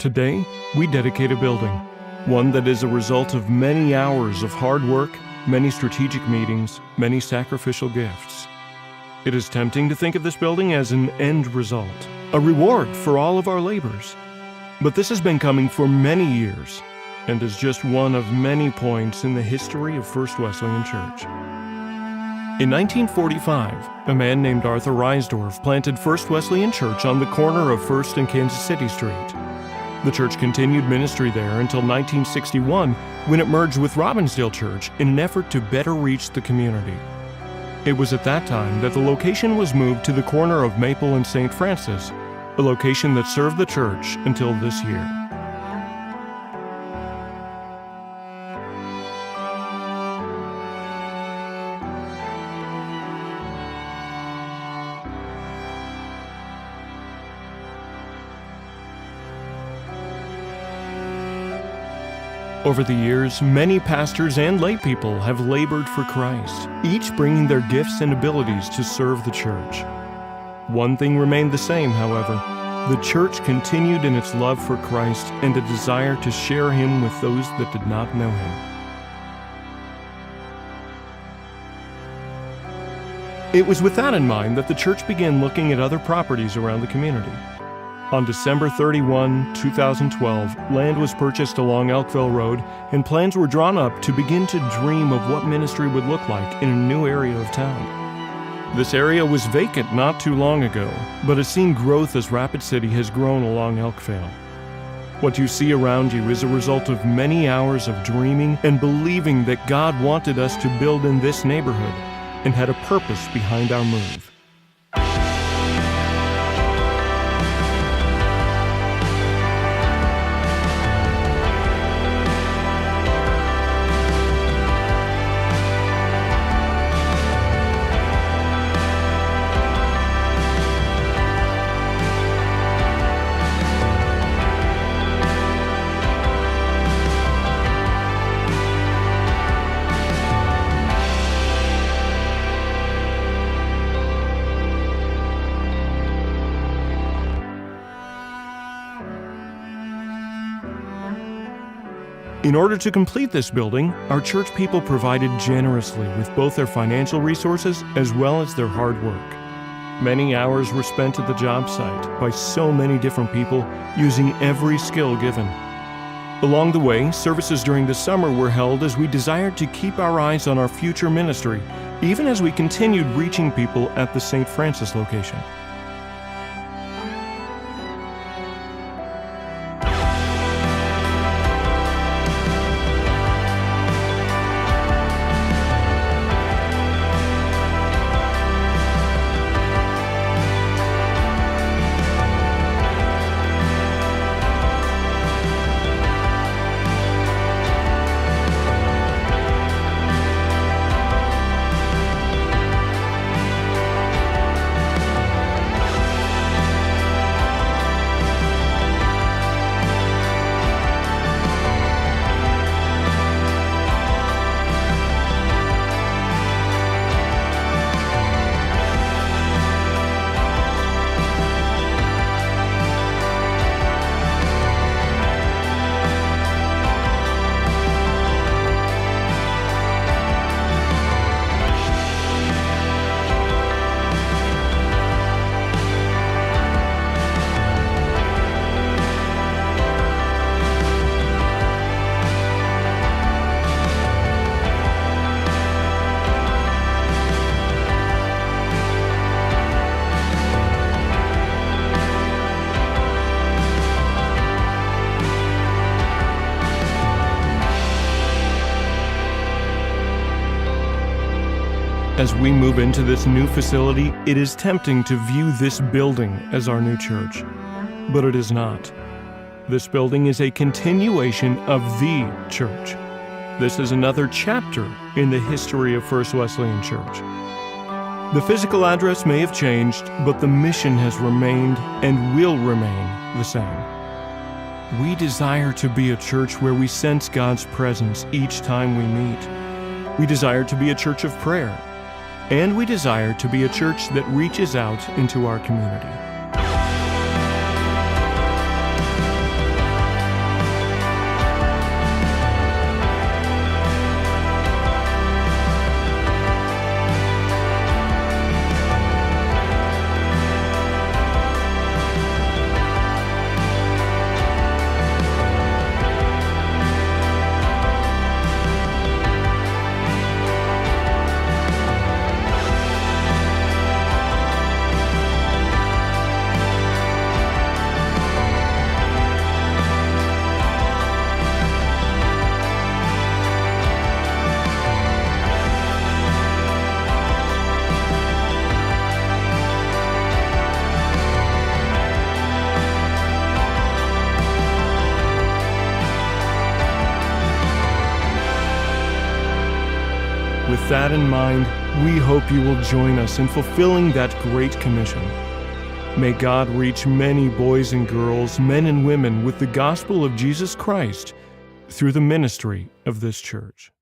Today, we dedicate a building, one that is a result of many hours of hard work, many strategic meetings, many sacrificial gifts. It is tempting to think of this building as an end result, a reward for all of our labors. But this has been coming for many years, and is just one of many points in the history of First Wesleyan Church. In 1945, a man named Arthur Reisdorf planted First Wesleyan Church on the corner of First and Kansas City Street. The church continued ministry there until 1961, when it merged with Robbinsdale Church in an effort to better reach the community. It was at that time that the location was moved to the corner of Maple and St. Francis, a location that served the church until this year. Over the years, many pastors and lay people have labored for Christ, each bringing their gifts and abilities to serve the church. One thing remained the same, however. The church continued in its love for Christ and a desire to share Him with those that did not know Him. It was with that in mind that the church began looking at other properties around the community. On December 31, 2012, land was purchased along Elkville Road, and plans were drawn up to begin to dream of what ministry would look like in a new area of town. This area was vacant not too long ago, but has seen growth as Rapid City has grown along Elkvale. What you see around you is a result of many hours of dreaming and believing that God wanted us to build in this neighborhood and had a purpose behind our move. In order to complete this building, our church people provided generously with both their financial resources as well as their hard work. Many hours were spent at the job site by so many different people using every skill given. Along the way, services during the summer were held as we desired to keep our eyes on our future ministry, even as we continued reaching people at the St. Francis location. As we move into this new facility, it is tempting to view this building as our new church, but it is not. This building is a continuation of the church. This is another chapter in the history of First Wesleyan Church. The physical address may have changed, but the mission has remained and will remain the same. We desire to be a church where we sense God's presence each time we meet. We desire to be a church of prayer, and we desire to be a church that reaches out into our community. with that in mind, we hope you will join us in fulfilling that great commission. May God reach many boys and girls, men and women with the gospel of Jesus Christ through the ministry of this church.